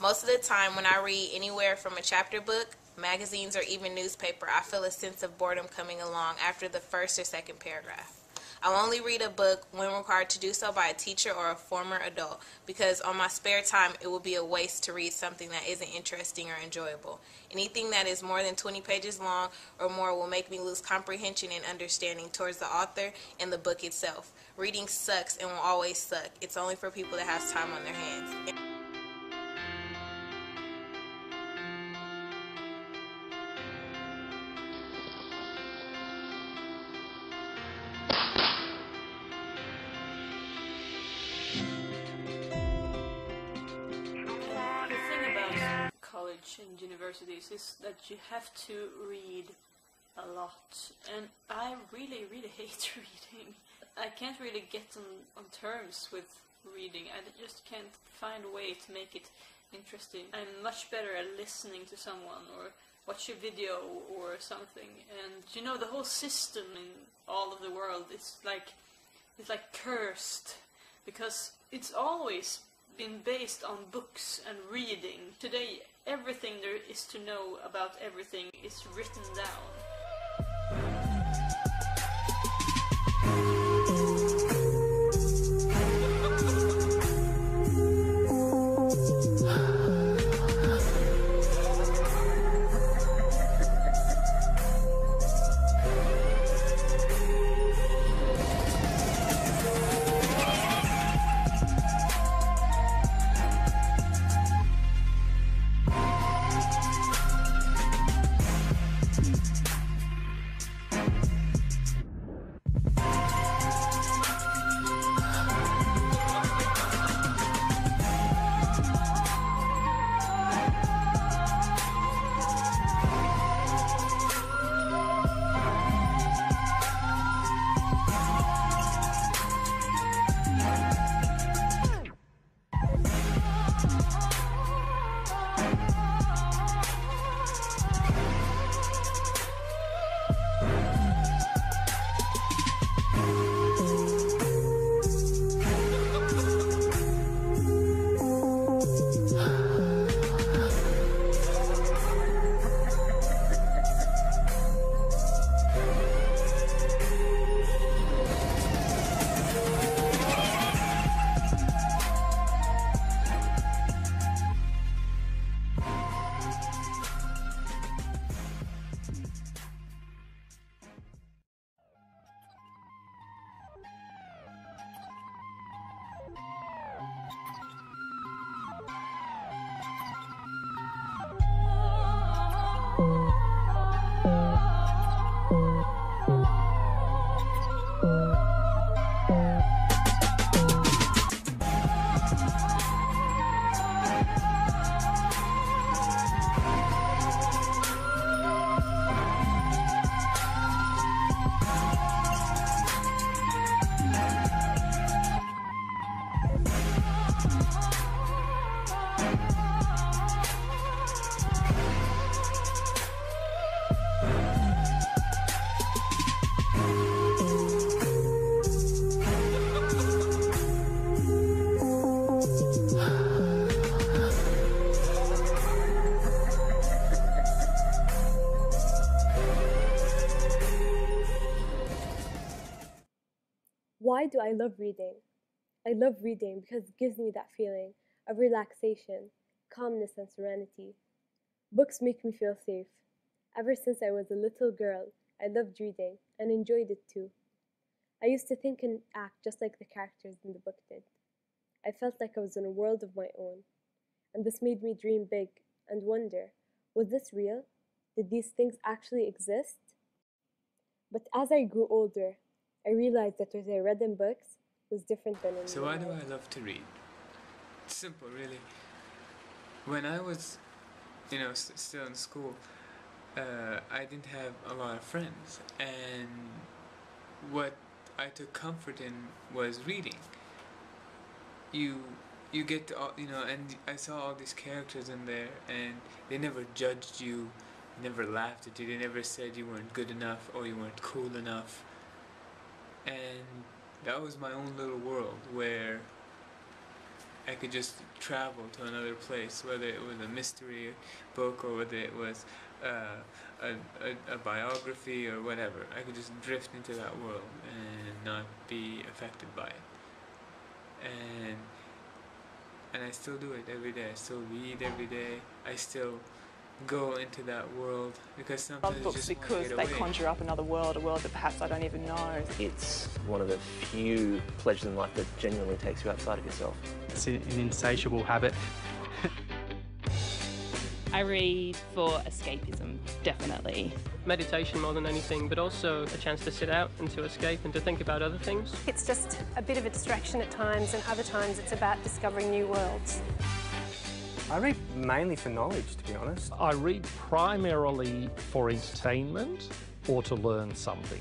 Most of the time when I read anywhere from a chapter book, magazines, or even newspaper, I feel a sense of boredom coming along after the first or second paragraph. I'll only read a book when required to do so by a teacher or a former adult, because on my spare time it will be a waste to read something that isn't interesting or enjoyable. Anything that is more than 20 pages long or more will make me lose comprehension and understanding towards the author and the book itself. Reading sucks and will always suck. It's only for people that have time on their hands. The thing about college and universities is that you have to read a lot, and I really, really hate reading. I can't really get on terms with reading. I just can't find a way to make it interesting. I'm much better at listening to someone or watch a video or something. And you know, the whole system in all of the world is like cursed, because it's always been based on books and reading. Today, everything there is to know about everything is written down. Why do I love reading? I love reading because it gives me that feeling of relaxation, calmness, and serenity. Books make me feel safe. Ever since I was a little girl, I loved reading and enjoyed it too. I used to think and act just like the characters in the book did. I felt like I was in a world of my own, and this made me dream big and wonder, was this real? Did these things actually exist? But as I grew older, I realized that what I read in books was different than in So real why do life. I love to read? It's simple, really. When I was, still in school, I didn't have a lot of friends, and what I took comfort in was reading. You get to, and I saw all these characters in there, and they never judged you, never laughed at you, they never said you weren't good enough or you weren't cool enough. And that was my own little world where I could just travel to another place, whether it was a mystery book or whether it was a biography or whatever. I could just drift into that world and not be affected by it. And I still do it every day. I still read every day. I still go into that world because sometimes I love books I just because want to they get away. conjure up another world, a world that perhaps I don't even know. It's one of the few pleasures in life that genuinely takes you outside of yourself. It's an insatiable habit. I read for escapism, definitely. Meditation more than anything, but also a chance to sit out and to escape and to think about other things. It's just a bit of a distraction at times, and other times it's about discovering new worlds. I read mainly for knowledge, to be honest. I read primarily for entertainment or to learn something.